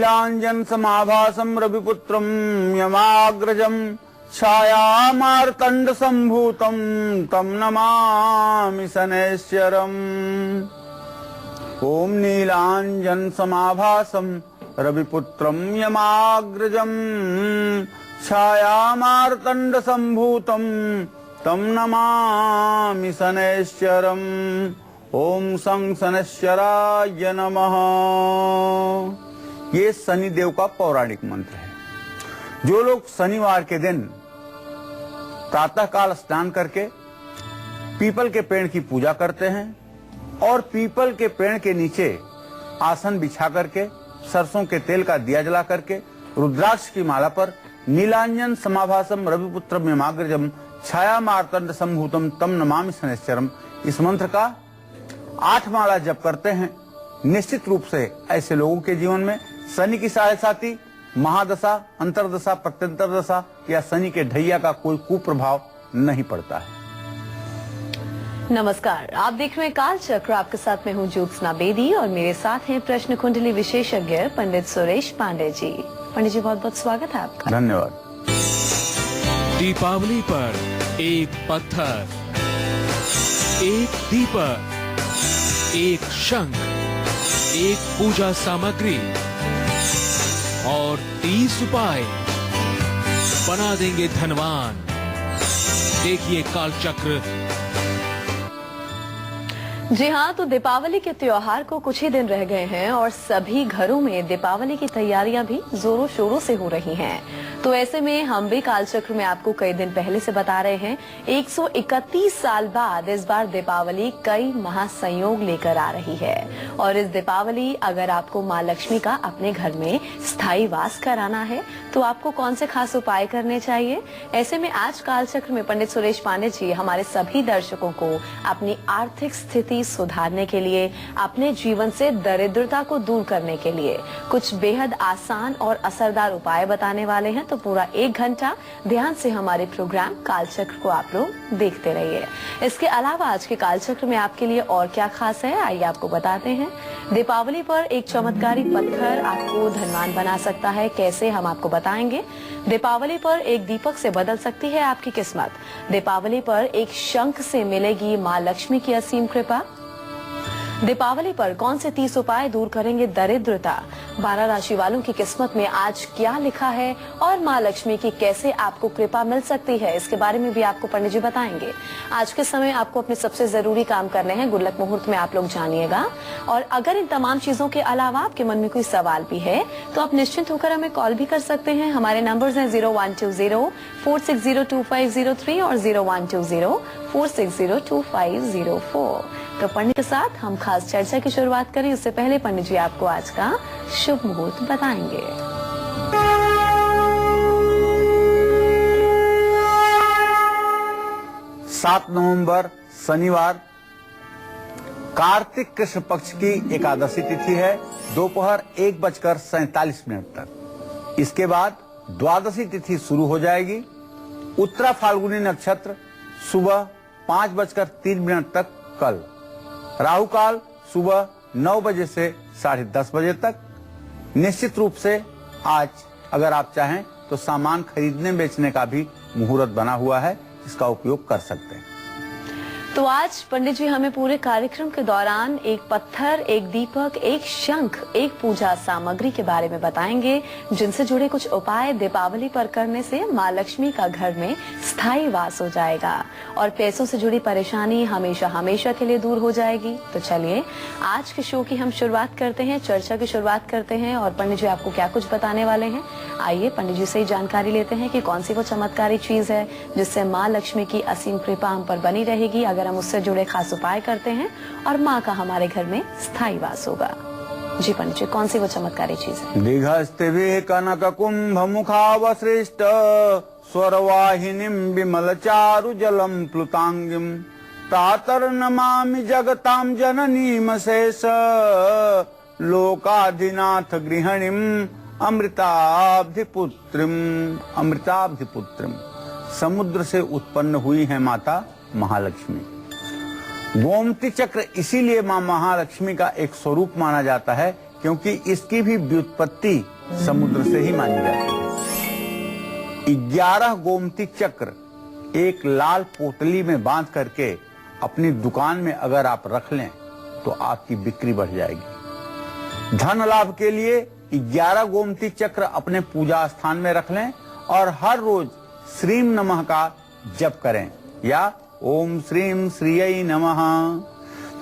नीलांजन समाभासम रविपुत्रम यमाग्रजम छायामार्तंड संभूतम तम नमामि शनैश्चरम्। ओम नीलांजन समाभासम रविपुत्रम यमाग्रजम छायामार्तंड संभूतम तम नमामि शनैश्चरम्। ओम सं शनैश्चराय नमः। ये शनिदेव का पौराणिक मंत्र है। जो लोग शनिवार के दिन प्रातःकाल स्नान करके पीपल के पेड़ की पूजा करते हैं और पीपल के पेड़ के नीचे आसन बिछा करके सरसों के तेल का दिया जला करके रुद्राक्ष की माला पर नीलांजन समाभासम रविपुत्रम यमाग्रजम छाया मार्तंड संभूतम तम नमामि शनैश्चरम्, इस मंत्र का 8 माला जप करते हैं, निश्चित रूप से ऐसे लोगों के जीवन में शनि की साढ़ेसाती, महादशा, अंतरदशा, प्रत्यंतर दशा या शनि के ढैया का कोई कुप्रभाव नहीं पड़ता है। नमस्कार, आप देख रहे हैं काल चक्र। आपके साथ मैं हूं ज्योत्सना बेदी और मेरे साथ हैं प्रश्न कुंडली विशेषज्ञ पंडित सुरेश पांडे जी। पंडित जी, बहुत बहुत स्वागत है आपका। धन्यवाद। दीपावली पर एक पत्थर, एक दीपक, एक शंख, एक पूजा सामग्री और 30 उपाय बना देंगे धनवान। देखिए काल चक्र। जी हाँ, तो दीपावली के त्योहार को कुछ ही दिन रह गए हैं और सभी घरों में दीपावली की तैयारियां भी जोरों शोरों से हो रही हैं। तो ऐसे में हम भी कालचक्र में आपको कई दिन पहले से बता रहे हैं 131 साल बाद इस बार दीपावली कई महासंयोग लेकर आ रही है। और इस दीपावली अगर आपको माँ लक्ष्मी का अपने घर में स्थायी वास कराना है तो आपको कौन से खास उपाय करने चाहिए। ऐसे में आज कालचक्र में पंडित सुरेश पांडे जी हमारे सभी दर्शकों को अपनी आर्थिक स्थिति सुधारने के लिए, अपने जीवन से दरिद्रता को दूर करने के लिए कुछ बेहद आसान और असरदार उपाय बताने वाले हैं। तो पूरा 1 घंटा ध्यान से हमारे प्रोग्राम कालचक्र को आप लोग देखते रहिए। इसके अलावा आज के कालचक्र में आपके लिए और क्या खास है, आइए आपको बताते हैं। दीपावली पर एक चमत्कारी पत्थर आपको धनवान बना सकता है, कैसे हम आपको बताएंगे। दीपावली पर एक दीपक से बदल सकती है आपकी किस्मत। दीपावली पर एक शंख से मिलेगी माँ लक्ष्मी की असीम कृपा। दीपावली पर कौन से 30 उपाय दूर करेंगे दरिद्रता। 12 राशि वालों की किस्मत में आज क्या लिखा है और माँ लक्ष्मी की कैसे आपको कृपा मिल सकती है, इसके बारे में भी आपको पंडित जी बताएंगे। आज के समय आपको अपने सबसे जरूरी काम करने हैं, गुल्लक मुहूर्त में आप लोग जानिएगा। और अगर इन तमाम चीजों के अलावा आपके मन में कोई सवाल भी है तो आप निश्चिंत होकर हमें कॉल भी कर सकते हैं। हमारे नंबर्स हैं 0120-460-2503 और 0120-460-2504। तो पंडित के साथ हम खास चर्चा की शुरुआत करें उससे पहले पंडित जी आपको आज का शुभ मुहूर्त बताएंगे। 7 नवंबर शनिवार कार्तिक कृष्ण पक्ष की एकादशी तिथि है, दोपहर 1:47 तक। इसके बाद द्वादशी तिथि शुरू हो जाएगी। उत्तरा फाल्गुनी नक्षत्र सुबह 5:03 तक कल। राहु काल सुबह 9 बजे से 10:30 बजे तक। निश्चित रूप से आज अगर आप चाहें तो सामान खरीदने बेचने का भी मुहूर्त बना हुआ है, इसका उपयोग कर सकते हैं। तो आज पंडित जी हमें पूरे कार्यक्रम के दौरान एक पत्थर, एक दीपक, एक शंख, एक पूजा सामग्री के बारे में बताएंगे, जिनसे जुड़े कुछ उपाय दीपावली पर करने से माँ लक्ष्मी का घर में स्थायी वास हो जाएगा और पैसों से जुड़ी परेशानी हमेशा हमेशा के लिए दूर हो जाएगी। तो चलिए आज के शो की हम शुरुआत करते हैं, चर्चा की शुरुआत करते हैं और पंडित जी आपको क्या कुछ बताने वाले हैं। आइए पंडित जी से ही जानकारी लेते हैं कि कौन सी वो चमत्कारी चीज है जिससे माँ लक्ष्मी की असीम कृपा हम पर बनी रहेगी अगर हम उससे जुड़े खास उपाय करते हैं और माँ का हमारे घर में स्थायी वास होगा। जी पंडित जी, कौन सी वो चमत्कारी चीज है? दीघस्ते कनक कुंभ मुखावसृष्ट स्वरवाहिनीं विमल चारु जलम प्लुतांगिम प्रातर्नमामि जगतां जननीं शेष लोकाधिनाथ गृहिणीं अमृताब्धिपुत्रीम। समुद्र से उत्पन्न हुई है माता महालक्ष्मी। गोमती चक्र इसीलिए मां महालक्ष्मी का एक स्वरूप माना जाता है क्योंकि इसकी भी व्युत्पत्ति समुद्र से ही मानी जाती है। 11 गोमती चक्र एक लाल पोटली में बांध करके अपनी दुकान में अगर आप रख लें तो आपकी बिक्री बढ़ जाएगी। धन लाभ के लिए 11 गोमती चक्र अपने पूजा स्थान में रख लें और हर रोज श्रीम नमः का जप करें या ओम श्रीम श्रीयै नमः।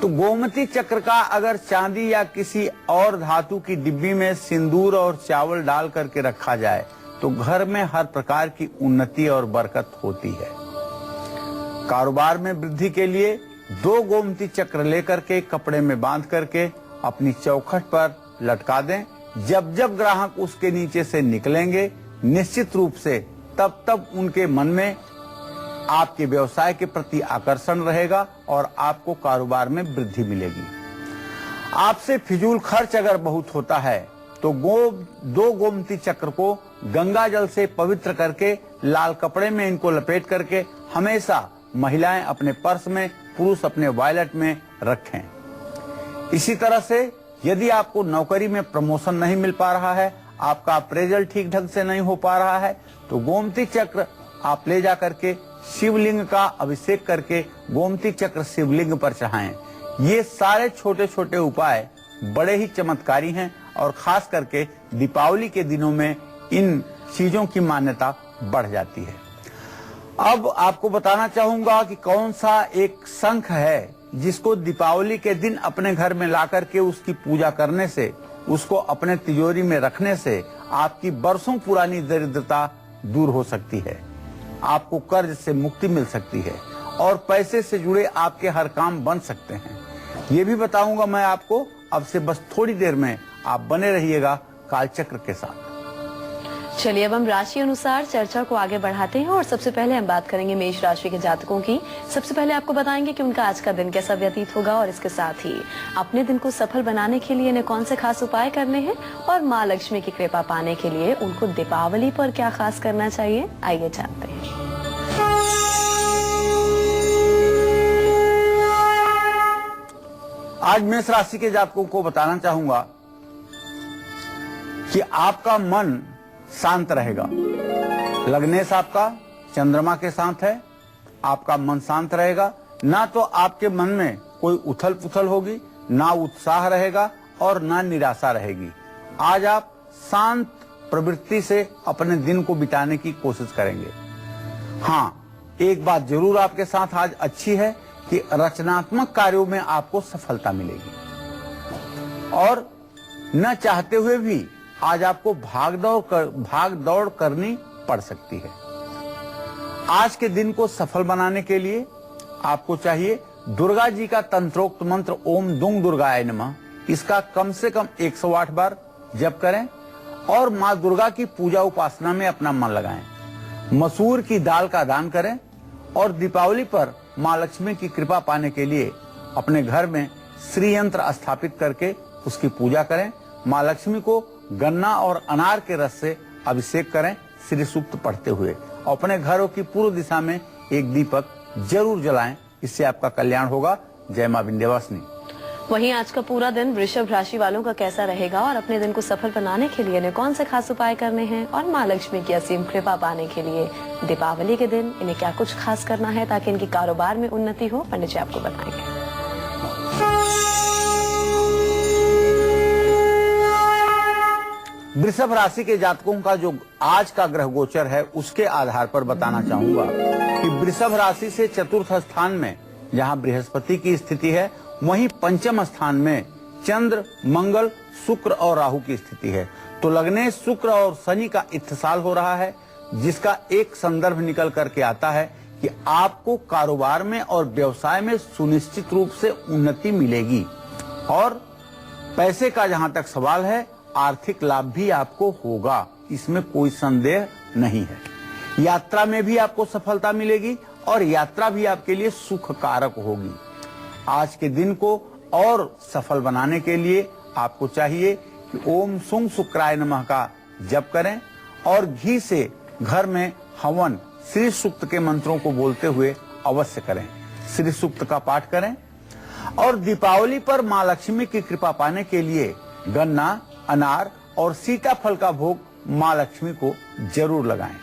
तो गोमती चक्र का अगर चांदी या किसी और धातु की डिब्बी में सिंदूर और चावल डाल करके रखा जाए तो घर में हर प्रकार की उन्नति और बरकत होती है। कारोबार में वृद्धि के लिए 2 गोमती चक्र लेकर के कपड़े में बांध करके अपनी चौखट पर लटका दें। जब जब ग्राहक उसके नीचे से निकलेंगे निश्चित रूप से तब उनके मन में आपके व्यवसाय के प्रति आकर्षण रहेगा और आपको कारोबार में वृद्धि मिलेगी। आपसे फिजूल खर्च अगर बहुत होता है तो 2 गोमती चक्र को गंगा जल से पवित्र करके लाल कपड़े में इनको लपेट करके हमेशा महिलाएं अपने पर्स में, पुरुष अपने वॉलेट में रखें। इसी तरह से यदि आपको नौकरी में प्रमोशन नहीं मिल पा रहा है, आपका अप्रेजल ठीक ढंग से नहीं हो पा रहा है, तो गोमती चक्र आप ले जा करके शिवलिंग का अभिषेक करके गोमती चक्र शिवलिंग पर चढ़ाएं। ये सारे छोटे छोटे उपाय बड़े ही चमत्कारी हैं और खास करके दीपावली के दिनों में इन चीजों की मान्यता बढ़ जाती है। अब आपको बताना चाहूंगा कि कौन सा एक शंख है जिसको दीपावली के दिन अपने घर में ला करके उसकी पूजा करने से, उसको अपने तिजोरी में रखने से आपकी बरसों पुरानी दरिद्रता दूर हो सकती है, आपको कर्ज से मुक्ति मिल सकती है और पैसे से जुड़े आपके हर काम बन सकते हैं। ये भी बताऊंगा मैं आपको। अब से बस थोड़ी देर में आप बने रहिएगा कालचक्र के साथ। चलिए अब हम राशि अनुसार चर्चा को आगे बढ़ाते हैं और सबसे पहले हम बात करेंगे मेष राशि के जातकों की। सबसे पहले आपको बताएंगे कि उनका आज का दिन कैसा व्यतीत होगा और इसके साथ ही अपने दिन को सफल बनाने के लिए इन्हें कौन से खास उपाय करने हैं और माँ लक्ष्मी की कृपा पाने के लिए उनको दीपावली पर क्या खास करना चाहिए, आइए जानते हैं। आज मेष राशि के जातकों को बताना चाहूंगा कि आपका मन शांत रहेगा। लग्नेश आपका चंद्रमा के साथ है, आपका मन शांत रहेगा। ना तो आपके मन में कोई उथल पुथल होगी, ना उत्साह रहेगा और ना निराशा रहेगी। आज आप शांत प्रवृत्ति से अपने दिन को बिताने की कोशिश करेंगे। हाँ, एक बात जरूर आपके साथ आज अच्छी है कि रचनात्मक कार्यों में आपको सफलता मिलेगी और न चाहते हुए भी आज आपको भाग दौड़ करनी पड़ सकती है। आज के दिन को सफल बनाने के लिए आपको चाहिए दुर्गा जी का तंत्रोक्त मंत्र ओम दुंग दुर्गाय नमः, इसका कम से कम 108 बार जप करें और माँ दुर्गा की पूजा उपासना में अपना मन लगाएं। मसूर की दाल का दान करें और दीपावली पर माँ लक्ष्मी की कृपा पाने के लिए अपने घर में श्री यंत्र स्थापित करके उसकी पूजा करें। माँ लक्ष्मी को गन्ना और अनार के रस से अभिषेक करें श्री सूक्त पढ़ते हुए। अपने घरों की पूर्व दिशा में एक दीपक जरूर जलाएं, इससे आपका कल्याण होगा। जय मां विंध्यवासिनी। वहीं आज का पूरा दिन वृषभ राशि वालों का कैसा रहेगा और अपने दिन को सफल बनाने के लिए इन्हें कौन से खास उपाय करने हैं और माँ लक्ष्मी की असीम कृपा पाने के लिए दीपावली के दिन इन्हें क्या कुछ खास करना है ताकि इनकी कारोबार में उन्नति हो, पंडित जी आपको बताएंगे। वृषभ राशि के जातकों का जो आज का ग्रह गोचर है उसके आधार पर बताना चाहूंगा कि वृषभ राशि से चतुर्थ स्थान में जहां बृहस्पति की स्थिति है, वहीं पंचम स्थान में चंद्र, मंगल, शुक्र और राहु की स्थिति है। तो लगने शुक्र और शनि का इत्तिसाल हो रहा है, जिसका एक संदर्भ निकल करके आता है कि आपको कारोबार में और व्यवसाय में सुनिश्चित रूप से उन्नति मिलेगी और पैसे का जहां तक सवाल है आर्थिक लाभ भी आपको होगा, इसमें कोई संदेह नहीं है। यात्रा में भी आपको सफलता मिलेगी और यात्रा भी आपके लिए सुख कारक होगी। आज के दिन को और सफल बनाने के लिए आपको चाहिए कि ओम सुंग शुक्राय नमः का जप करें और घी से घर में हवन श्री सूक्त के मंत्रों को बोलते हुए अवश्य करें। श्री सूक्त का पाठ करें और दीपावली पर माँ लक्ष्मी की कृपा पाने के लिए गन्ना, अनार और सीताफल का भोग माँ लक्ष्मी को जरूर लगाएं।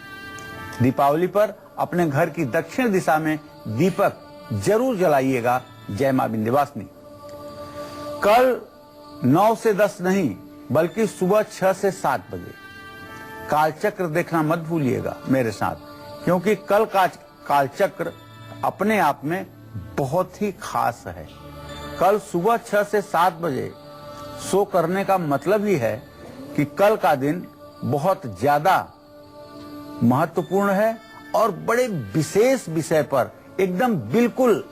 दीपावली पर अपने घर की दक्षिण दिशा में दीपक जरूर जलाइएगा। जय मां विंध्यवासिनी। कल 9 से 10 नहीं बल्कि सुबह 6 से 7 बजे कालचक्र देखना मत भूलिएगा मेरे साथ, क्योंकि कल का कालचक्र अपने आप में बहुत ही खास है। कल सुबह 6 से 7 बजे शो करने का मतलब ही है कि कल का दिन बहुत ज्यादा महत्वपूर्ण है और बड़े विशेष विषय पर, एकदम बिल्कुल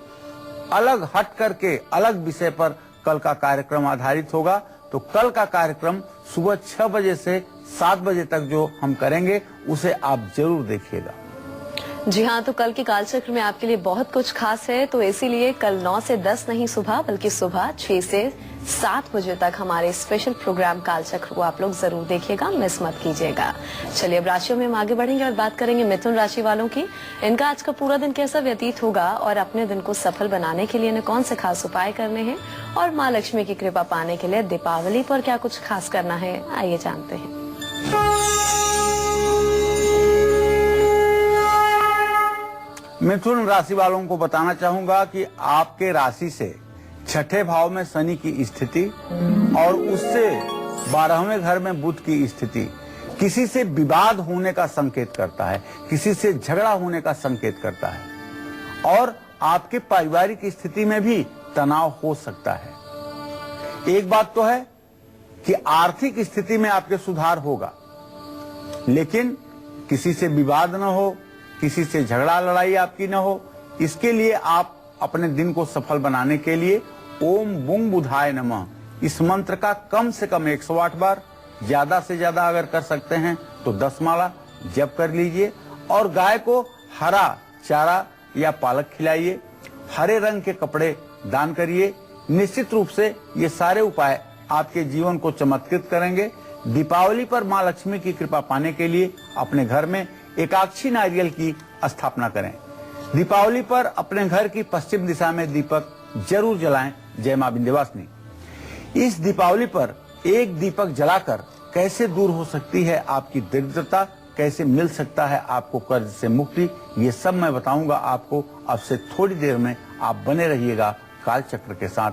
अलग हट करके अलग विषय पर कल का कार्यक्रम आधारित होगा। तो कल का कार्यक्रम सुबह 6 बजे से 7 बजे तक जो हम करेंगे उसे आप जरूर देखिएगा। जी हाँ, तो कल के कालचक्र में आपके लिए बहुत कुछ खास है, तो इसीलिए कल 9 से 10 नहीं सुबह बल्कि सुबह 6 से 7 बजे तक हमारे स्पेशल प्रोग्राम कालचक्र को आप लोग जरूर देखिएगा, मिस मत कीजिएगा। चलिए अब राशियों में हम आगे बढ़ेंगे और बात करेंगे मिथुन राशि वालों की। इनका आज का पूरा दिन कैसा व्यतीत होगा और अपने दिन को सफल बनाने के लिए इन्हें कौन से खास उपाय करने हैं और माँ लक्ष्मी की कृपा पाने के लिए दीपावली पर क्या कुछ खास करना है, आइए जानते हैं। मिथुन राशि वालों को बताना चाहूंगा कि आपके राशि से छठे भाव में शनि की स्थिति और उससे 12वें घर में बुध की स्थिति किसी से विवाद होने का संकेत करता है, किसी से झगड़ा होने का संकेत करता है और आपके पारिवारिक स्थिति में भी तनाव हो सकता है। एक बात तो है कि आर्थिक स्थिति में आपके सुधार होगा, लेकिन किसी से विवाद न हो, किसी से झगड़ा लड़ाई आपकी न हो। इसके लिए आप अपने दिन को सफल बनाने के लिए ओम बुंग बुधाय नमः इस मंत्र का कम से कम 108 बार, ज्यादा से ज्यादा अगर कर सकते हैं तो 10 माला जप कर लीजिए और गाय को हरा चारा या पालक खिलाइए, हरे रंग के कपड़े दान करिए। निश्चित रूप से ये सारे उपाय आपके जीवन को चमत्कृत करेंगे। दीपावली पर माँ लक्ष्मी की कृपा पाने के लिए अपने घर में एकाक्षी नारियल की स्थापना करें। दीपावली पर अपने घर की पश्चिम दिशा में दीपक जरूर जलाएं। जय मां विंध्यवासिनी। इस दीपावली पर एक दीपक जलाकर कैसे दूर हो सकती है आपकी दरिद्रता, कैसे मिल सकता है आपको कर्ज से मुक्ति, ये सब मैं बताऊंगा आपको। अब से थोड़ी देर में आप बने रहिएगा कालचक्र के साथ।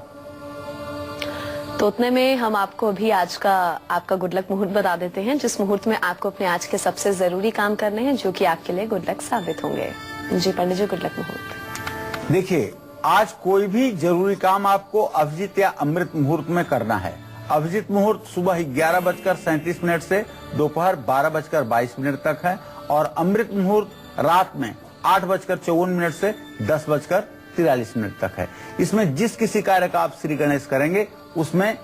तो उतने में हम आपको अभी आज का आपका गुड लक मुहूर्त बता देते हैं, जिस मुहूर्त में आपको अपने आज के सबसे जरूरी काम करने हैं जो कि आपके लिए गुड लक साबित होंगे। जी पंडित जी, गुड लक मुहूर्त। देखिए, आज कोई भी जरूरी काम आपको अभिजीत या अमृत मुहूर्त में करना है। अभिजीत मुहूर्त सुबह 11:37 से दोपहर 12:22 तक है और अमृत मुहूर्त रात में 8:54 से 10:43 तक है। इसमें जिस किसी कार्य का आप श्री गणेश करेंगे उसमें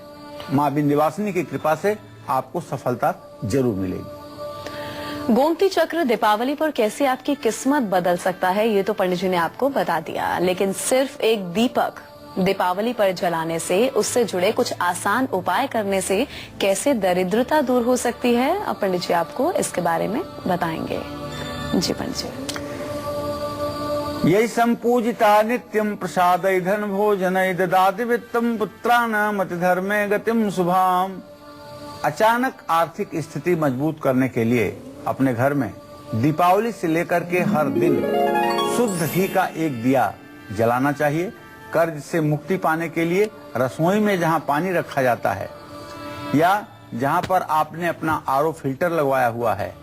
माँ विंध्यवासिनी की कृपा से आपको सफलता जरूर मिलेगी। गोमती चक्र दीपावली पर कैसे आपकी किस्मत बदल सकता है ये तो पंडित जी ने आपको बता दिया, लेकिन सिर्फ एक दीपक दीपावली पर जलाने से, उससे जुड़े कुछ आसान उपाय करने से कैसे दरिद्रता दूर हो सकती है, अब पंडित जी आपको इसके बारे में बताएंगे। जी पंडित जी। यही संपूजिता नित्यम प्रसादय धन भोजनय ददाति वित्तम पुत्राणाम अति धर्मे गतिम शुभाम। अचानक आर्थिक स्थिति मजबूत करने के लिए अपने घर में दीपावली से लेकर के हर दिन शुद्ध घी का एक दिया जलाना चाहिए। कर्ज से मुक्ति पाने के लिए रसोई में जहां पानी रखा जाता है या जहां पर आपने अपना आरओ फिल्टर लगवाया हुआ है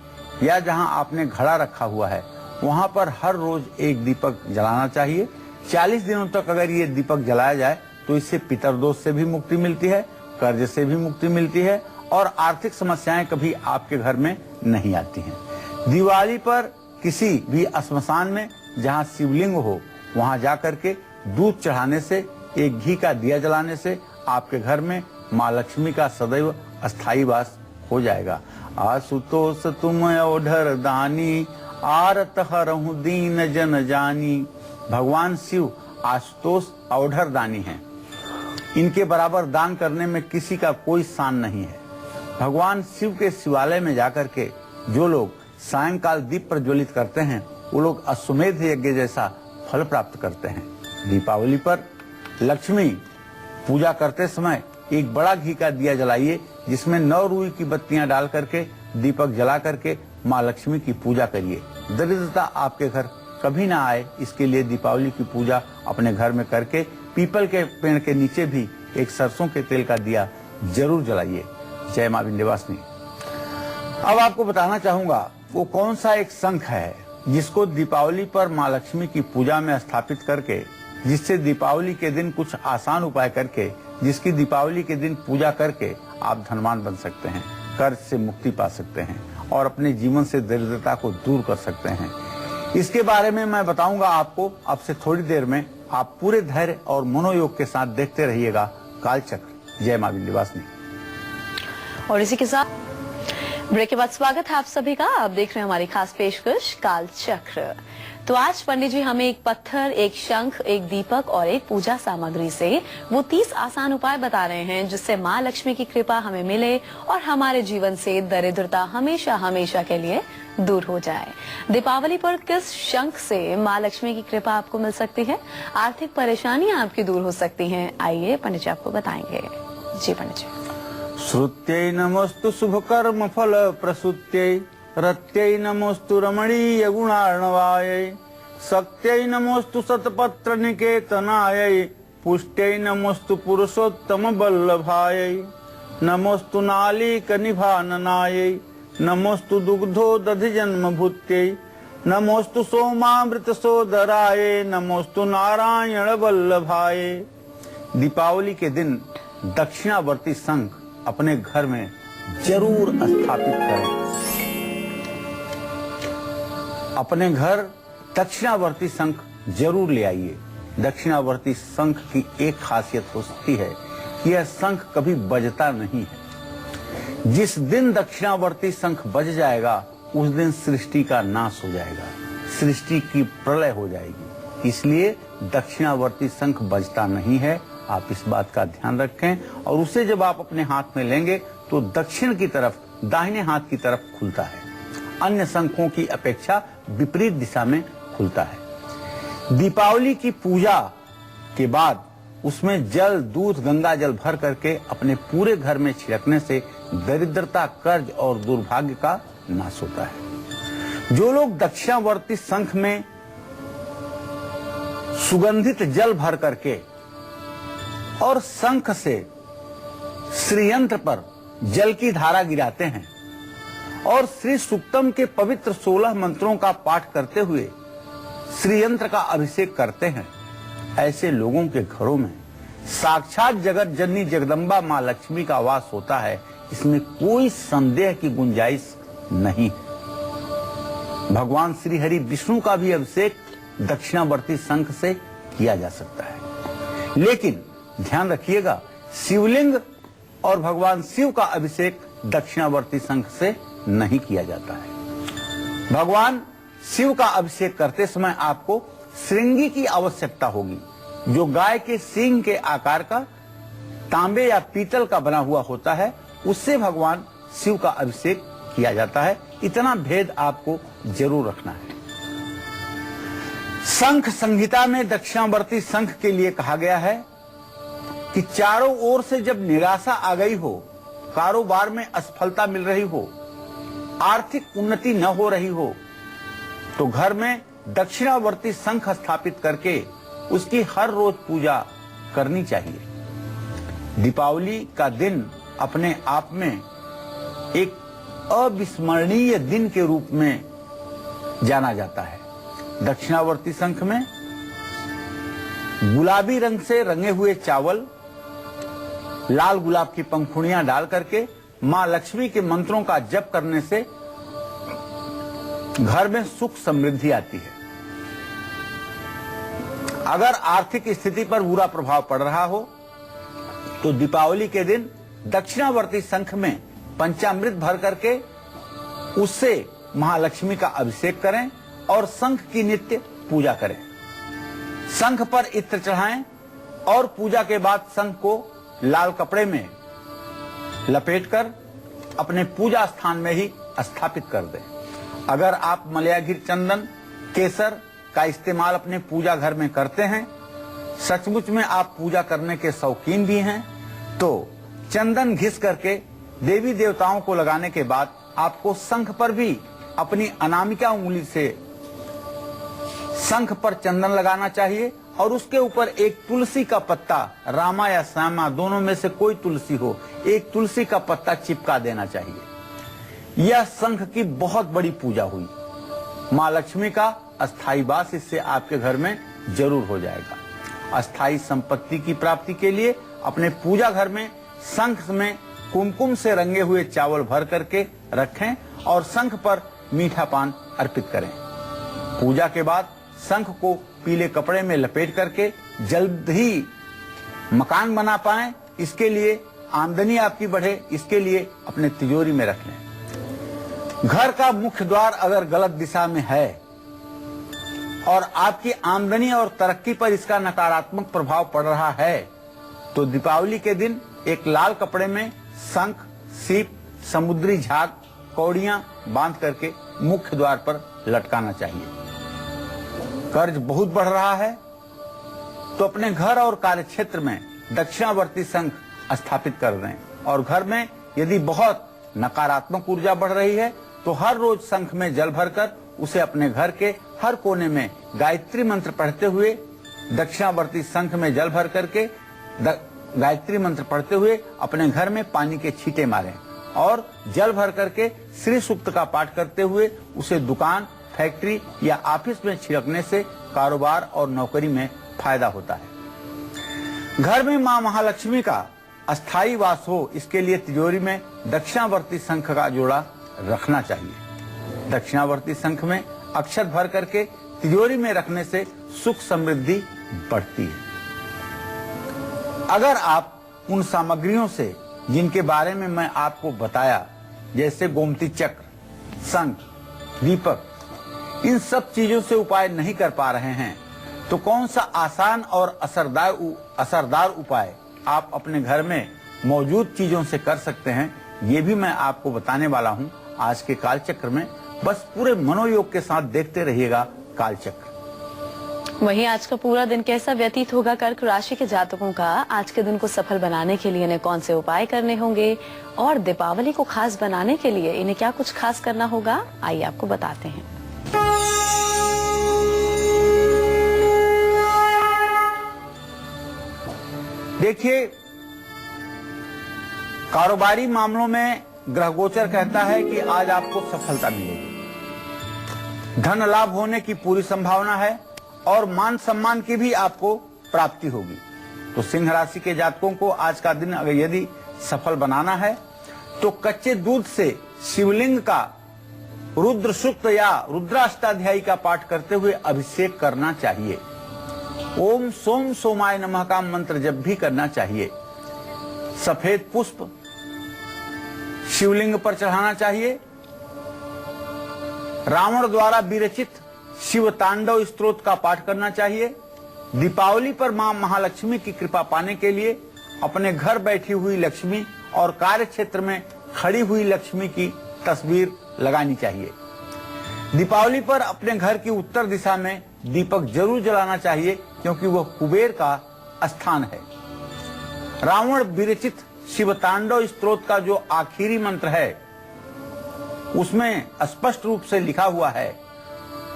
या जहां आपने घड़ा रखा हुआ है, वहां पर हर रोज एक दीपक जलाना चाहिए। 40 दिनों तक अगर ये दीपक जलाया जाए तो इससे पितरदोष से भी मुक्ति मिलती है, कर्ज से भी मुक्ति मिलती है और आर्थिक समस्याएं कभी आपके घर में नहीं आती हैं। दिवाली पर किसी भी श्मशान में जहां शिवलिंग हो वहां जाकर के दूध चढ़ाने से, एक घी का दिया जलाने से आपके घर में माँ लक्ष्मी का सदैव अस्थायी वास हो जाएगा। आशुतोष तुम ओढ़र दानी, आरत हरहु दीन जन जानी। भगवान शिव आशुतोष औढ़र दानी हैं। इनके बराबर दान करने में किसी का कोई शान नहीं है। भगवान शिव के शिवालय में जाकर के जो लोग सायंकाल दीप प्रज्वलित करते हैं वो लोग अश्वमेध यज्ञ जैसा फल प्राप्त करते हैं। दीपावली पर लक्ष्मी पूजा करते समय एक बड़ा घी का दिया जलाइए, जिसमें 9 रुई की बत्तियां डाल करके दीपक जला करके माँ लक्ष्मी की पूजा करिए। दरिद्रता आपके घर कभी ना आए, इसके लिए दीपावली की पूजा अपने घर में करके पीपल के पेड़ के नीचे भी एक सरसों के तेल का दिया जरूर जलाइए। जय माँ विंध्यवासिनी। अब आपको बताना चाहूंगा वो कौन सा एक शंख है जिसको दीपावली पर माँ लक्ष्मी की पूजा में स्थापित करके, जिससे दीपावली के दिन कुछ आसान उपाय करके, जिसकी दीपावली के दिन पूजा करके आप धनवान बन सकते हैं, कर्ज से मुक्ति पा सकते हैं और अपने जीवन से दरिद्रता को दूर कर सकते हैं। इसके बारे में मैं बताऊंगा आपको अब से थोड़ी देर में। आप पूरे धैर्य और मनोयोग के साथ देखते रहिएगा कालचक्र। जय माँ विंध्यवासिनी। और इसी के साथ ब्रेक के बाद स्वागत है आप सभी का। आप देख रहे हैं हमारी खास पेशकश कालचक्र। तो आज पंडित जी हमें एक पत्थर, एक शंख, एक दीपक और एक पूजा सामग्री से वो 30 आसान उपाय बता रहे हैं जिससे माँ लक्ष्मी की कृपा हमें मिले और हमारे जीवन से दरिद्रता हमेशा हमेशा के लिए दूर हो जाए। दीपावली पर किस शंख से माँ लक्ष्मी की कृपा आपको मिल सकती है, आर्थिक परेशानियां आपकी दूर हो सकती हैं, आइए पंडित जी आपको बताएंगे। जी पंडित जी। श्रुत्यै नमोस्तु शुभकर्म फल प्रसूत्यै, रत्यै नमोस्तु रमणीय गुणार्णवायै, शक्त्यै नमोस्तु शतपत्र निकेतनायै, पुष्ट्यै नमोस्तु पुरुषोत्तम वल्लभायै, नमोस्तु नालीक निभाननायै, नमोस्तु दुग्धो दधि जन्म भूत्यै, नमोस्तु सोमामृत सोदराय, नमोस्तु नारायण वल्लभाय। दीपावली के दिन दक्षिणावर्ती शंख अपने घर में जरूर स्थापित करें। अपने घर दक्षिणावर्ती शंख जरूर ले आइए। दक्षिणावर्ती शंख की एक खासियत होती है कि यह शंख कभी बजता नहीं है। जिस दिन दक्षिणावर्ती शंख बज जाएगा उस दिन सृष्टि का नाश हो जाएगा, सृष्टि की प्रलय हो जाएगी। इसलिए दक्षिणावर्ती शंख बजता नहीं है। आप इस बात का ध्यान रखें और उसे जब आप अपने हाथ में लेंगे तो दक्षिण की तरफ, दाहिने हाथ की तरफ खुलता है। अन्य शंखों की अपेक्षा विपरीत दिशा में खुलता है। दीपावली की पूजा के बाद उसमें जल, दूध, गंगा जल भर करके अपने पूरे घर में छिड़कने से दरिद्रता, कर्ज और दुर्भाग्य का नाश होता है। जो लोग दक्षिणावर्ती शंख में सुगंधित जल भर करके और शंख से श्रीयंत्र पर जल की धारा गिराते हैं और श्री सूक्तम के पवित्र 16 मंत्रों का पाठ करते हुए श्रीयंत्र का अभिषेक करते हैं, ऐसे लोगों के घरों में साक्षात जगत जननी जगदम्बा माँ लक्ष्मी का वास होता है। इसमें कोई संदेह की गुंजाइश नहीं। भगवान श्री हरि विष्णु का भी अभिषेक दक्षिणावर्ती शंख से किया जा सकता है, लेकिन ध्यान रखिएगा शिवलिंग और भगवान शिव का अभिषेक दक्षिणावर्ती शंख से नहीं किया जाता है। भगवान शिव का अभिषेक करते समय आपको श्रृंगी की आवश्यकता होगी, जो गाय के सींग के आकार का तांबे या पीतल का बना हुआ होता है, उससे भगवान शिव का अभिषेक किया जाता है। इतना भेद आपको जरूर रखना है। शंख संहिता में दक्षिणावर्ती शंख के लिए कहा गया है कि चारों ओर से जब निराशा आ गई हो, कारोबार में असफलता मिल रही हो, आर्थिक उन्नति न हो रही हो, तो घर में दक्षिणावर्ती शंख स्थापित करके उसकी हर रोज पूजा करनी चाहिए। दीपावली का दिन अपने आप में एक अविस्मरणीय दिन के रूप में जाना जाता है। दक्षिणावर्ती शंख में गुलाबी रंग से रंगे हुए चावल, लाल गुलाब की पंखुड़ियां डाल करके मां लक्ष्मी के मंत्रों का जप करने से घर में सुख समृद्धि आती है। अगर आर्थिक स्थिति पर बुरा प्रभाव पड़ रहा हो तो दीपावली के दिन दक्षिणावर्ती शंख में पंचामृत भर करके उससे महालक्ष्मी का अभिषेक करें और शंख की नित्य पूजा करें। शंख पर इत्र चढ़ाएं और पूजा के बाद शंख को लाल कपड़े में लपेटकर अपने पूजा स्थान में ही स्थापित कर दें। अगर आप मलयाघिर चंदन, केसर का इस्तेमाल अपने पूजा घर में करते हैं, सचमुच में आप पूजा करने के शौकीन भी हैं, तो चंदन घिस करके देवी देवताओं को लगाने के बाद आपको शंख पर भी अपनी अनामिका उंगली से शंख पर चंदन लगाना चाहिए और उसके ऊपर एक तुलसी का पत्ता, रामा या श्यामा दोनों में से कोई तुलसी हो, एक तुलसी का पत्ता चिपका देना चाहिए। यह शंख की बहुत बड़ी पूजा हुई। माँ लक्ष्मी का अस्थायी वास इससे आपके घर में जरूर हो जाएगा। अस्थायी संपत्ति की प्राप्ति के लिए अपने पूजा घर में शंख में कुमकुम से रंगे हुए चावल भर करके रखें और शंख पर मीठा पान अर्पित करें। पूजा के बाद शंख को पीले कपड़े में लपेट करके जल्द ही मकान बना पाएं, इसके लिए आमदनी आपकी बढ़े, इसके लिए अपने तिजोरी में रख लें। घर का मुख्य द्वार अगर गलत दिशा में है और आपकी आमदनी और तरक्की पर इसका नकारात्मक प्रभाव पड़ रहा है तो दीपावली के दिन एक लाल कपड़े में शंख, सीप, समुद्री झाग, कौड़ियां बांध करके मुख्य द्वार पर लटकाना चाहिए। कर्ज बहुत बढ़ रहा है तो अपने घर और कार्यक्षेत्र में दक्षिणावर्ती शंख स्थापित कर दें और घर में यदि बहुत नकारात्मक ऊर्जा बढ़ रही है तो हर रोज शंख में जल भरकर उसे अपने घर के हर कोने में गायत्री मंत्र पढ़ते हुए दक्षिणावर्ती शंख में जल भर करके गायत्री मंत्र पढ़ते हुए अपने घर में पानी के छींटे मारें और जल भर करके श्री सूक्त का पाठ करते हुए उसे दुकान, फैक्ट्री या ऑफिस में छिड़कने से कारोबार और नौकरी में फायदा होता है। घर में मां महालक्ष्मी का अस्थायी वास हो, इसके लिए तिजोरी में दक्षिणावर्ती शंख का जोड़ा रखना चाहिए। दक्षिणावर्ती शंख में अक्षत भर करके तिजोरी में रखने से सुख समृद्धि बढ़ती है। अगर आप उन सामग्रियों से जिनके बारे में मैं आपको बताया, जैसे गोमती चक्र, शंख, दीपक, इन सब चीजों से उपाय नहीं कर पा रहे हैं तो कौन सा आसान और असरदार उपाय आप अपने घर में मौजूद चीजों से कर सकते हैं, ये भी मैं आपको बताने वाला हूं आज के कालचक्र में। बस पूरे मनोयोग के साथ देखते रहिएगा कालचक्र। वहीं आज का पूरा दिन कैसा व्यतीत होगा कर्क राशि के जातकों का, आज के दिन को सफल बनाने के लिए इन्हें कौन से उपाय करने होंगे और दीपावली को खास बनाने के लिए इन्हें क्या कुछ खास करना होगा, आइए आपको बताते हैं। देखिए, कारोबारी मामलों में ग्रह गोचर कहता है कि आज आपको सफलता मिलेगी, धन लाभ होने की पूरी संभावना है और मान सम्मान की भी आपको प्राप्ति होगी। तो सिंह राशि के जातकों को आज का दिन अगर यदि सफल बनाना है तो कच्चे दूध से शिवलिंग का रुद्र सूक्त या रुद्राष्टाध्यायी का पाठ करते हुए अभिषेक करना चाहिए। ओम सोम सोमाय नमः का मंत्र जब भी करना चाहिए। सफेद पुष्प शिवलिंग पर चढ़ाना चाहिए। रावण द्वारा विरचित शिव तांडव स्तोत्र का पाठ करना चाहिए। दीपावली पर मां महालक्ष्मी की कृपा पाने के लिए अपने घर बैठी हुई लक्ष्मी और कार्य क्षेत्र में खड़ी हुई लक्ष्मी की तस्वीर लगानी चाहिए। दीपावली पर अपने घर की उत्तर दिशा में दीपक जरूर जलाना चाहिए क्योंकि वह कुबेर का स्थान है। रावण विरचित शिव तांडव स्तोत्र का जो आखिरी मंत्र है उसमें स्पष्ट रूप से लिखा हुआ है,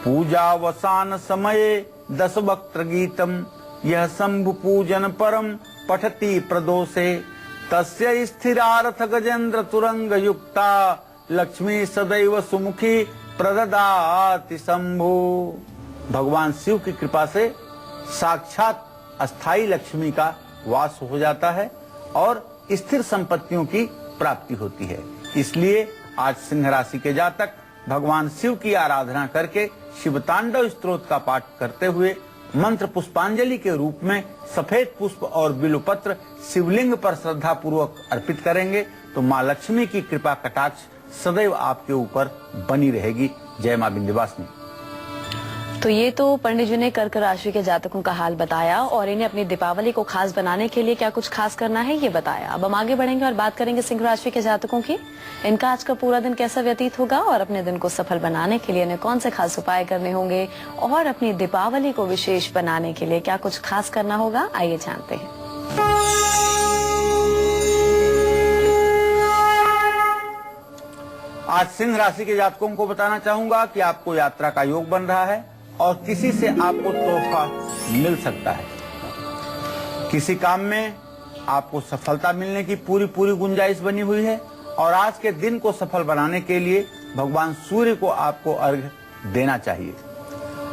पूजावसान समये 10 वक्त्र गीतम यह शंभु पूजन परम पठति प्रदोषे तस्य स्थिरार्थ गजेंद्र तुरंग युक्ता लक्ष्मी सदैव सुमुखी प्रददाति शंभु। भगवान शिव की कृपा से साक्षात अस्थाई लक्ष्मी का वास हो जाता है और स्थिर संपत्तियों की प्राप्ति होती है। इसलिए आज सिंह राशि के जातक भगवान शिव की आराधना करके शिव तांडव स्तोत्र का पाठ करते हुए मंत्र पुष्पांजलि के रूप में सफेद पुष्प और बिल्वपत्र शिवलिंग पर श्रद्धा पूर्वक अर्पित करेंगे तो मां लक्ष्मी की कृपा कटाक्ष सदैव आपके ऊपर बनी रहेगी। जय मां विंध्यवासिनी। तो ये तो पंडित जी ने कर्क राशि के जातकों का हाल बताया और इन्हें अपनी दीपावली को खास बनाने के लिए क्या कुछ खास करना है ये बताया। अब हम आगे बढ़ेंगे और बात करेंगे सिंह राशि के जातकों की। इनका आज का पूरा दिन कैसा व्यतीत होगा और अपने दिन को सफल बनाने के लिए इन्हें कौन से खास उपाय करने होंगे और अपनी दीपावली को विशेष बनाने के लिए क्या कुछ खास करना होगा, आइए जानते हैं। आज सिंह राशि के जातकों को बताना चाहूंगा कि आपको यात्रा का योग बन रहा है और किसी से आपको तोहफा मिल सकता है। किसी काम में आपको सफलता मिलने की पूरी गुंजाइश बनी हुई है और आज के दिन को सफल बनाने के लिए भगवान सूर्य को आपको अर्घ्य देना चाहिए।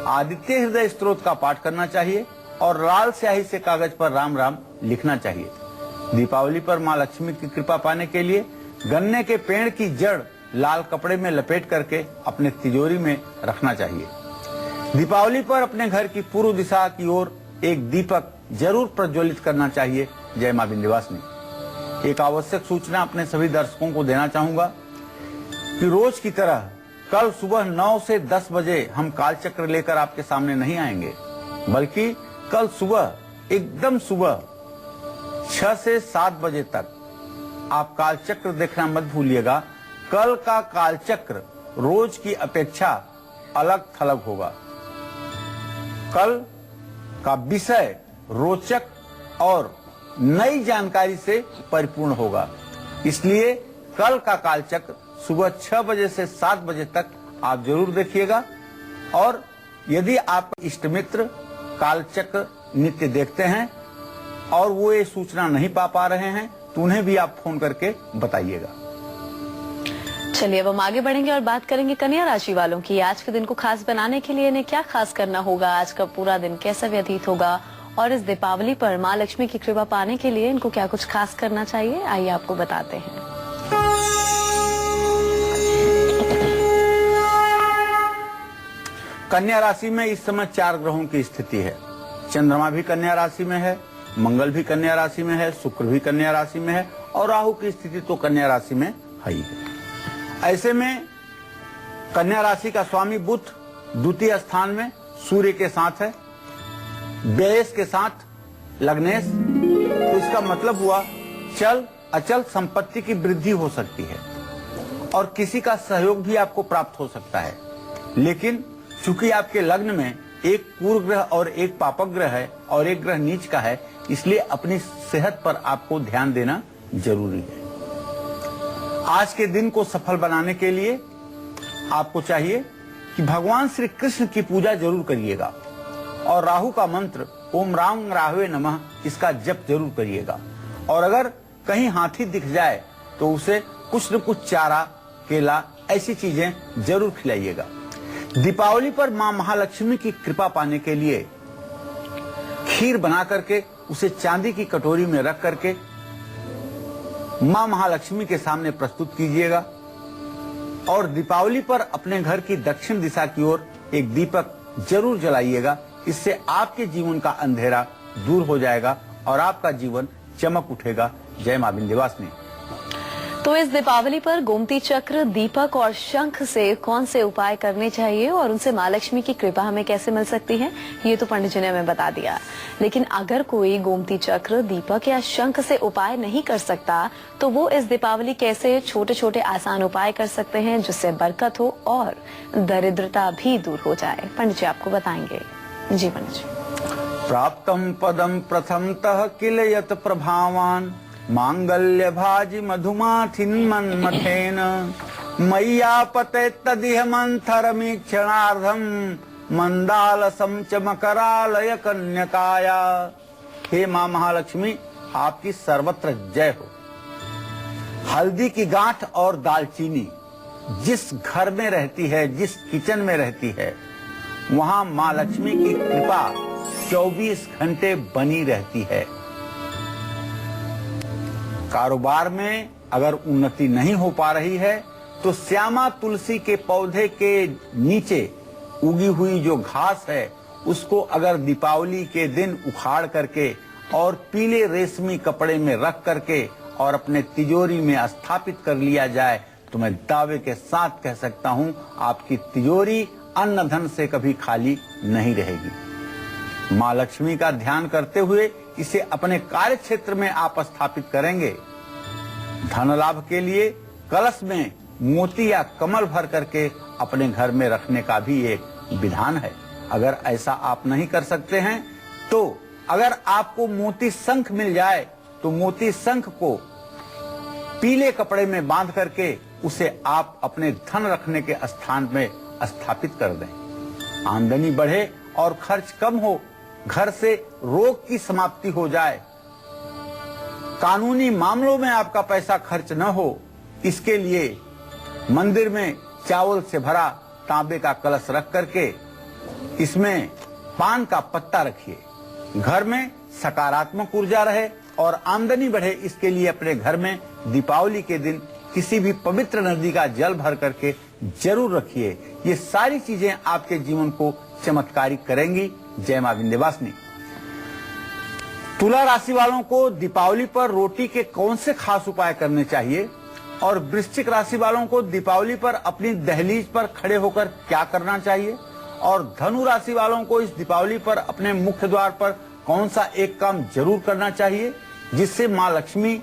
आदित्य हृदय स्तोत्र का पाठ करना चाहिए और लाल स्याही से कागज पर राम राम लिखना चाहिए। दीपावली पर मां लक्ष्मी की कृपा पाने के लिए गन्ने के पेड़ की जड़ लाल कपड़े में लपेट करके अपने तिजोरी में रखना चाहिए। दीपावली पर अपने घर की पूर्व दिशा की ओर एक दीपक जरूर प्रज्वलित करना चाहिए। जय मां विंध्यवासिनी। एक आवश्यक सूचना अपने सभी दर्शकों को देना चाहूंगा कि रोज की तरह कल सुबह 9 से 10 बजे हम कालचक्र लेकर आपके सामने नहीं आएंगे, बल्कि कल सुबह एकदम सुबह 6 से 7 बजे तक आप कालचक्र देखना मत भूलिएगा। कल का कालचक्र रोज की अपेक्षा अलग थलग होगा। कल का विषय रोचक और नई जानकारी से परिपूर्ण होगा, इसलिए कल का कालचक्र सुबह 6 बजे से 7 बजे तक आप जरूर देखिएगा। और यदि आप इष्ट मित्र कालचक्र नित्य देखते हैं और वो ये सूचना नहीं पा रहे हैं तो उन्हें भी आप फोन करके बताइएगा। चलिए अब हम आगे बढ़ेंगे और बात करेंगे कन्या राशि वालों की। आज के दिन को खास बनाने के लिए इन्हें क्या खास करना होगा, आज का पूरा दिन कैसा व्यतीत होगा और इस दीपावली पर मां लक्ष्मी की कृपा पाने के लिए इनको क्या कुछ खास करना चाहिए, आइए आपको बताते हैं। कन्या राशि में इस समय 4 ग्रहों की स्थिति है। चंद्रमा भी कन्या राशि में है, मंगल भी कन्या राशि में है, शुक्र भी कन्या राशि में है और राहु की स्थिति तो कन्या राशि में है ही है। ऐसे में कन्या राशि का स्वामी बुध द्वितीय स्थान में सूर्य के साथ है, व्ययेश के साथ लग्नेश, तो इसका मतलब हुआ चल अचल संपत्ति की वृद्धि हो सकती है और किसी का सहयोग भी आपको प्राप्त हो सकता है। लेकिन चूंकि आपके लग्न में एक पूर्व ग्रह और एक पापक ग्रह है और एक ग्रह नीच का है, इसलिए अपनी सेहत पर आपको ध्यान देना जरूरी है। आज के दिन को सफल बनाने के लिए आपको चाहिए कि भगवान श्री कृष्ण की पूजा जरूर करिएगा और राहु का मंत्र ओम राम राहवे नमः इसका जप जरूर करिएगा। और अगर कहीं हाथी दिख जाए तो उसे कुछ न कुछ चारा, केला, ऐसी चीजें जरूर खिलाइएगा। दीपावली पर मां महालक्ष्मी की कृपा पाने के लिए खीर बना करके उसे चांदी की कटोरी में रख करके मां महालक्ष्मी के सामने प्रस्तुत कीजिएगा और दीपावली पर अपने घर की दक्षिण दिशा की ओर एक दीपक जरूर जलाइएगा। इससे आपके जीवन का अंधेरा दूर हो जाएगा और आपका जीवन चमक उठेगा। जय मां विंध्यवासिनी। तो इस दीपावली पर गोमती चक्र, दीपक और शंख से कौन से उपाय करने चाहिए और उनसे मां लक्ष्मी की कृपा हमें कैसे मिल सकती है, ये तो पंडित जी ने हमें बता दिया। लेकिन अगर कोई गोमती चक्र, दीपक या शंख से उपाय नहीं कर सकता तो वो इस दीपावली कैसे छोटे छोटे आसान उपाय कर सकते हैं जिससे बरकत हो और दरिद्रता भी दूर हो जाए, पंडित जी आपको बताएंगे। जी पंडित जी। प्राप्तम पदम प्रथमतः किल यत प्रभावान मांगल्य भाजी मधुमाथिन मन्मथेन मय्यापते तदिह मंथरमीक्षणार्धम मंदालसम च मकरालय कन्यकाया। हे मां महालक्ष्मी, आपकी सर्वत्र जय हो। हल्दी की गांठ और दालचीनी जिस घर में रहती है, जिस किचन में रहती है, वहां मां लक्ष्मी की कृपा 24 घंटे बनी रहती है। कारोबार में अगर उन्नति नहीं हो पा रही है तो श्यामा तुलसी के पौधे के नीचे उगी हुई जो घास है उसको अगर दीपावली के दिन उखाड़ करके और पीले रेशमी कपड़े में रख करके और अपने तिजोरी में स्थापित कर लिया जाए तो मैं दावे के साथ कह सकता हूं आपकी तिजोरी अन्न धन से कभी खाली नहीं रहेगी। मां लक्ष्मी का ध्यान करते हुए इसे अपने कार्य क्षेत्र में आप स्थापित करेंगे। धन लाभ के लिए कलश में मोती या कमल भर करके अपने घर में रखने का भी एक विधान है। अगर ऐसा आप नहीं कर सकते हैं तो अगर आपको मोती शंख मिल जाए तो मोती शंख को पीले कपड़े में बांध करके उसे आप अपने धन रखने के स्थान में स्थापित कर दें। आमदनी बढ़े और खर्च कम हो, घर से रोग की समाप्ति हो जाए, कानूनी मामलों में आपका पैसा खर्च न हो, इसके लिए मंदिर में चावल से भरा तांबे का कलश रख करके इसमें पान का पत्ता रखिए। घर में सकारात्मक ऊर्जा रहे और आमदनी बढ़े, इसके लिए अपने घर में दीपावली के दिन किसी भी पवित्र नदी का जल भर करके जरूर रखिए। ये सारी चीजें आपके जीवन को चमत्कारिक करेंगी। जय मां विंध्यवासिनी। तुला राशि वालों को दीपावली पर रोटी के कौन से खास उपाय करने चाहिए और वृश्चिक राशि वालों को दीपावली पर अपनी दहलीज पर खड़े होकर क्या करना चाहिए और धनु राशि वालों को इस दीपावली पर अपने मुख्य द्वार पर कौन सा एक काम जरूर करना चाहिए जिससे मां लक्ष्मी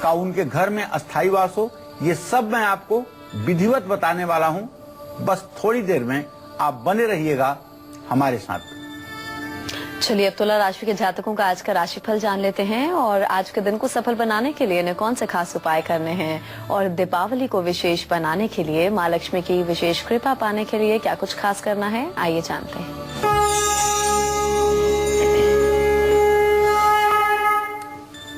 का उनके घर में अस्थायी वास हो, ये सब मैं आपको विधिवत बताने वाला हूं। बस थोड़ी देर में आप बने रहिएगा हमारे साथ। चलिए अब तुला राशि के जातकों का आज का राशिफल जान लेते हैं और आज के दिन को सफल बनाने के लिए इन्हें कौन से खास उपाय करने हैं और दीपावली को विशेष बनाने के लिए मां लक्ष्मी की विशेष कृपा पाने के लिए क्या कुछ खास करना है, आइए जानते हैं।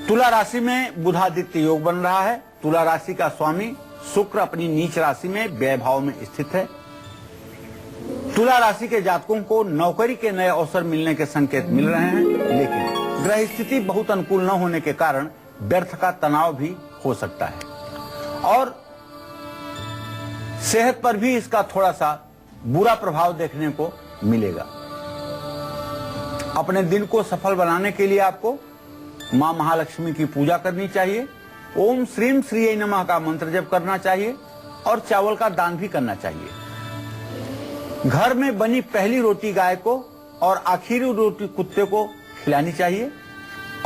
तुला राशि में बुधादित्य योग बन रहा है। तुला राशि का स्वामी शुक्र अपनी नीच राशि में व्यय भाव में स्थित है। तुला राशि के जातकों को नौकरी के नए अवसर मिलने के संकेत मिल रहे हैं, लेकिन ग्रह स्थिति बहुत अनुकूल न होने के कारण व्यर्थ का तनाव भी हो सकता है और सेहत पर भी इसका थोड़ा सा बुरा प्रभाव देखने को मिलेगा। अपने दिन को सफल बनाने के लिए आपको मां महालक्ष्मी की पूजा करनी चाहिए, ओम श्रीम श्रीये नमः का मंत्र जप करना चाहिए और चावल का दान भी करना चाहिए। घर में बनी पहली रोटी गाय को और आखिरी रोटी कुत्ते को खिलानी चाहिए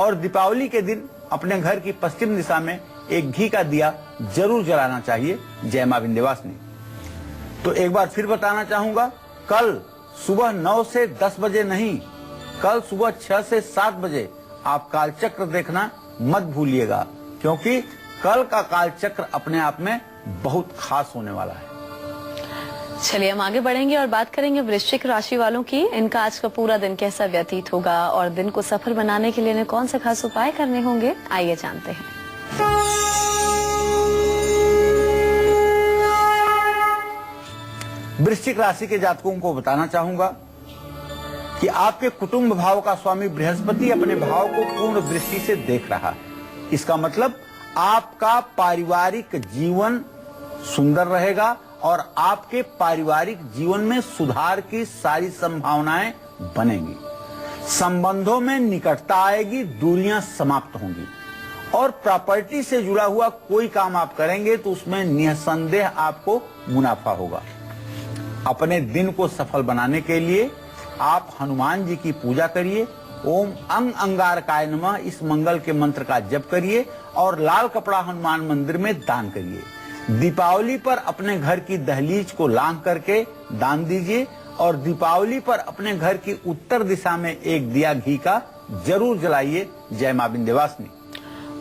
और दीपावली के दिन अपने घर की पश्चिम दिशा में एक घी का दिया जरूर जलाना चाहिए। जय मां विंध्यवासिनी। तो एक बार फिर बताना चाहूंगा, कल सुबह 9 से 10 बजे नहीं, कल सुबह 6 से 7 बजे आप कालचक्र देखना मत भूलिएगा, क्योंकि कल का कालचक्र अपने आप में बहुत खास होने वाला है। चलिए हम आगे बढ़ेंगे और बात करेंगे वृश्चिक राशि वालों की। इनका आज का पूरा दिन कैसा व्यतीत होगा और दिन को सफल बनाने के लिए इन्हें कौन से खास उपाय करने होंगे, आइए जानते हैं। वृश्चिक राशि के जातकों को बताना चाहूंगा कि आपके कुटुंब भाव का स्वामी बृहस्पति अपने भाव को पूर्ण दृष्टि से देख रहा है। इसका मतलब आपका पारिवारिक जीवन सुंदर रहेगा और आपके पारिवारिक जीवन में सुधार की सारी संभावनाएं बनेंगी। संबंधों में निकटता आएगी, दूरियां समाप्त होंगी और प्रॉपर्टी से जुड़ा हुआ कोई काम आप करेंगे तो उसमें निसंदेह आपको मुनाफा होगा। अपने दिन को सफल बनाने के लिए आप हनुमान जी की पूजा करिए, ओम अंग अंगारकाय नमः इस मंगल के मंत्र का जप करिए और लाल कपड़ा हनुमान मंदिर में दान करिए। दीपावली पर अपने घर की दहलीज को लांघ करके दान दीजिए और दीपावली पर अपने घर की उत्तर दिशा में एक दिया घी का जरूर जलाइए। जय मां विंध्यवासिनी।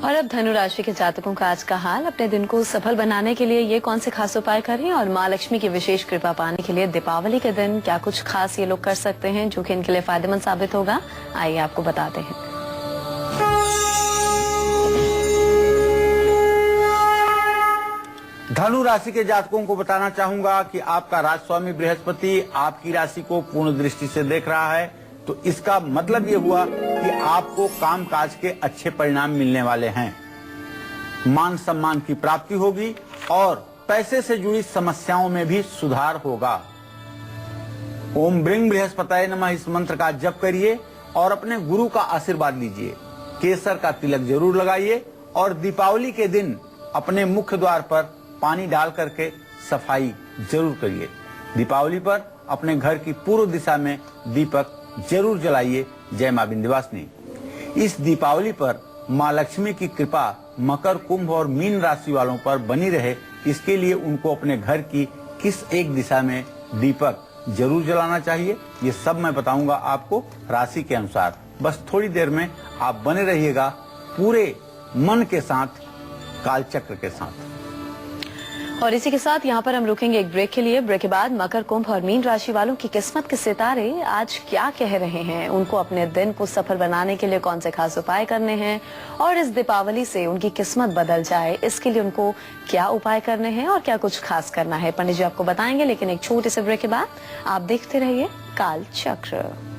और अब धनु राशि के जातकों का आज का हाल। अपने दिन को सफल बनाने के लिए ये कौन से खास उपाय करें और मां लक्ष्मी की विशेष कृपा पाने के लिए दीपावली के दिन क्या कुछ खास ये लोग कर सकते हैं जो कि इनके लिए फायदेमंद साबित होगा, आइए आपको बताते हैं। धनु राशि के जातकों को बताना चाहूंगा कि आपका राजस्वामी बृहस्पति आपकी राशि को पूर्ण दृष्टि से देख रहा है, तो इसका मतलब ये हुआ कि आपको कामकाज के अच्छे परिणाम मिलने वाले हैं। मान सम्मान की प्राप्ति होगी और पैसे से जुड़ी समस्याओं में भी सुधार होगा। ओम ब्रिंग बृहस्पताय नमः इस मंत्र का जप करिए और अपने गुरु का आशीर्वाद लीजिए। केसर का तिलक जरूर लगाइए और दीपावली के दिन अपने मुख्य द्वार पर पानी डाल करके सफाई जरूर करिए। दीपावली पर अपने घर की पूर्व दिशा में दीपक जरूर जलाइए। जय मां विंध्यवासिनी। इस दीपावली पर मां लक्ष्मी की कृपा मकर, कुंभ और मीन राशि वालों पर बनी रहे, इसके लिए उनको अपने घर की किस एक दिशा में दीपक जरूर जलाना चाहिए, ये सब मैं बताऊंगा आपको राशि के अनुसार। बस थोड़ी देर में आप बने रहिएगा पूरे मन के साथ, कालचक्र के साथ। और इसी के साथ यहाँ पर हम रुकेंगे एक ब्रेक के लिए। ब्रेक के बाद मकर, कुंभ और मीन राशि वालों की किस्मत के सितारे आज क्या कह रहे हैं, उनको अपने दिन को सफल बनाने के लिए कौन से खास उपाय करने हैं और इस दीपावली से उनकी किस्मत बदल जाए इसके लिए उनको क्या उपाय करने हैं और क्या कुछ खास करना है, पंडित जी आपको बताएंगे। लेकिन एक छोटे से ब्रेक के बाद आप देखते रहिए काल चक्र।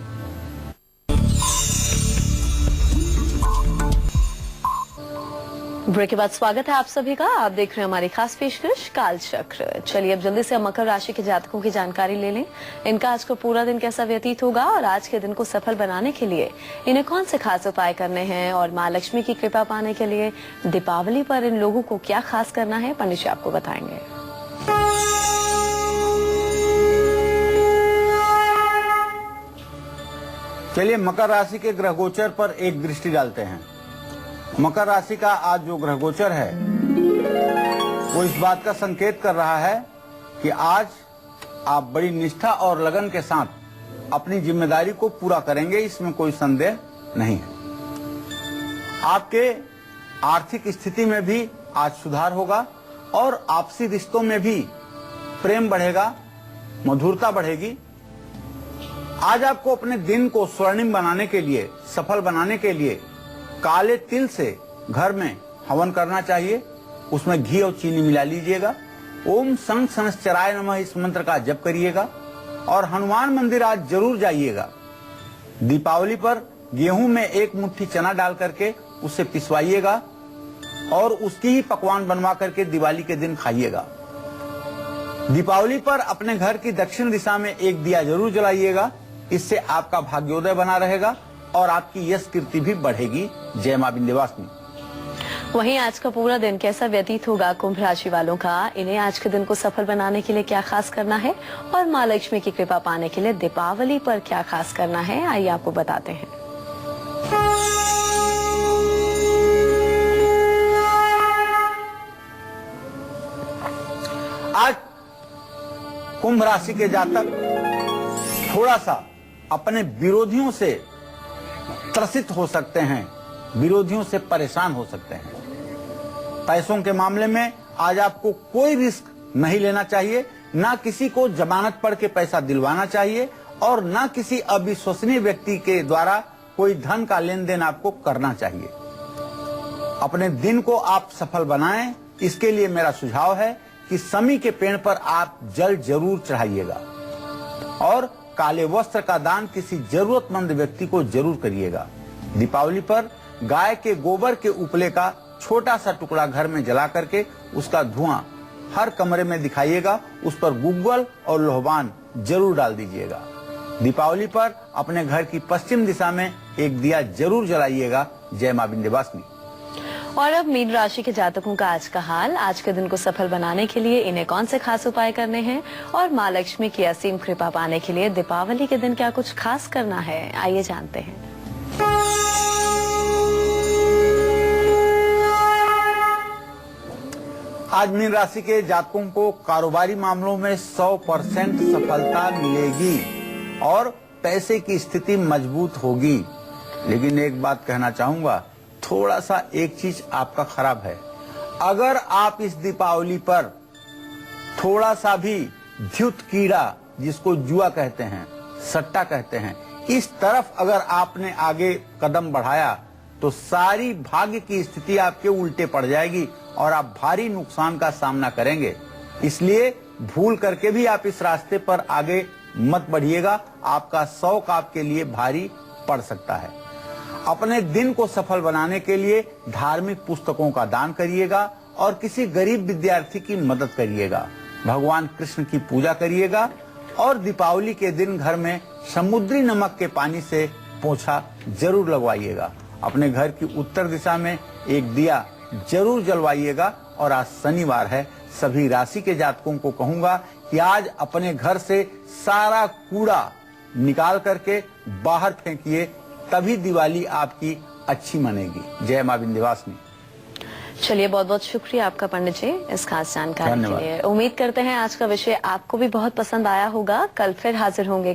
ब्रेक के बाद स्वागत है आप सभी का। आप देख रहे हैं हमारी खास पेशकश काल चक्र। चलिए अब जल्दी से हम मकर राशि के जातकों की जानकारी ले लें। इनका आज का पूरा दिन कैसा व्यतीत होगा और आज के दिन को सफल बनाने के लिए इन्हें कौन से खास उपाय करने हैं और माँ लक्ष्मी की कृपा पाने के लिए दीपावली पर इन लोगों को क्या खास करना है, पंडित जी आपको बताएंगे। चलिए मकर राशि के ग्रह गोचर पर एक दृष्टि डालते हैं। मकर राशि का आज जो ग्रह गोचर है वो इस बात का संकेत कर रहा है कि आज आप बड़ी निष्ठा और लगन के साथ अपनी जिम्मेदारी को पूरा करेंगे, इसमें कोई संदेह नहीं है। आपके आर्थिक स्थिति में भी आज सुधार होगा और आपसी रिश्तों में भी प्रेम बढ़ेगा, मधुरता बढ़ेगी। आज आपको अपने दिन को स्वर्णिम बनाने के लिए, सफल बनाने के लिए काले तिल से घर में हवन करना चाहिए। उसमें घी और चीनी मिला लीजिएगा। ओम संग सनश्चराय नमः इस मंत्र का जप करिएगा और हनुमान मंदिर आज जरूर जाइएगा। दीपावली पर गेहूं में एक मुट्ठी चना डाल करके उसे पिसवाइएगा और उसकी ही पकवान बनवा करके दिवाली के दिन खाइएगा। दीपावली पर अपने घर की दक्षिण दिशा में एक दिया जरूर जलाइएगा। इससे आपका भाग्योदय बना रहेगा और आपकी यश कीर्ति भी बढ़ेगी। जय मां विंध्यवासिनी। वहीं आज का पूरा दिन कैसा व्यतीत होगा कुंभ राशि वालों का, इन्हें आज के दिन को सफल बनाने के लिए क्या खास करना है और माँ लक्ष्मी की कृपा पाने के लिए दीपावली पर क्या खास करना है, आइए आपको बताते हैं। आज कुंभ राशि के जातक थोड़ा सा अपने विरोधियों से त्रसित हो सकते हैं, विरोधियों से परेशान हो सकते हैं। पैसों के मामले में आज आपको कोई रिस्क नहीं लेना चाहिए, ना किसी को जमानत पढ़ के पैसा दिलवाना चाहिए और ना किसी अविश्वसनीय व्यक्ति के द्वारा कोई धन का लेन देन आपको करना चाहिए। अपने दिन को आप सफल बनाएं, इसके लिए मेरा सुझाव है कि समी के पेड़ पर आप जल जरूर चढ़ाइएगा और काले वस्त्र का दान किसी जरूरतमंद व्यक्ति को जरूर करिएगा। दीपावली पर गाय के गोबर के उपले का छोटा सा टुकड़ा घर में जला करके उसका धुआं हर कमरे में दिखाइएगा। उस पर गुग्गल और लोहबान जरूर डाल दीजिएगा। दीपावली पर अपने घर की पश्चिम दिशा में एक दिया जरूर जलाइएगा। जय मां विंध्यवासिनी। और अब मीन राशि के जातकों का आज का हाल। आज के दिन को सफल बनाने के लिए इन्हें कौन से खास उपाय करने हैं और माँ लक्ष्मी की असीम कृपा पाने के लिए दीपावली के दिन क्या कुछ खास करना है, आइए जानते हैं। आज मीन राशि के जातकों को कारोबारी मामलों में 100% सफलता मिलेगी और पैसे की स्थिति मजबूत होगी। लेकिन एक बात कहना चाहूंगा, थोड़ा सा एक चीज आपका खराब है। अगर आप इस दीपावली पर थोड़ा सा भी ध्युत कीड़ा, जिसको जुआ कहते हैं, सट्टा कहते हैं, इस तरफ अगर आपने आगे कदम बढ़ाया तो सारी भाग्य की स्थिति आपके उल्टे पड़ जाएगी और आप भारी नुकसान का सामना करेंगे। इसलिए भूल करके भी आप इस रास्ते पर आगे मत बढ़िएगा। आपका शौक आपके लिए भारी पड़ सकता है। अपने दिन को सफल बनाने के लिए धार्मिक पुस्तकों का दान करिएगा और किसी गरीब विद्यार्थी की मदद करिएगा। भगवान कृष्ण की पूजा करिएगा और दीपावली के दिन घर में समुद्री नमक के पानी से पोछा जरूर लगवाइएगा। अपने घर की उत्तर दिशा में एक दिया जरूर जलवाइएगा। और आज शनिवार है, सभी राशि के जातकों को कहूंगा कि आज अपने घर से सारा कूड़ा निकाल करके बाहर फेंकिए, तभी दिवाली आपकी अच्छी मनेगी। जय मां विंध्यवासिनी। चलिए बहुत बहुत शुक्रिया आपका पंडित जी इस खास जानकारी के लिए। उम्मीद करते हैं आज का विषय आपको भी बहुत पसंद आया होगा। कल फिर हाजिर होंगे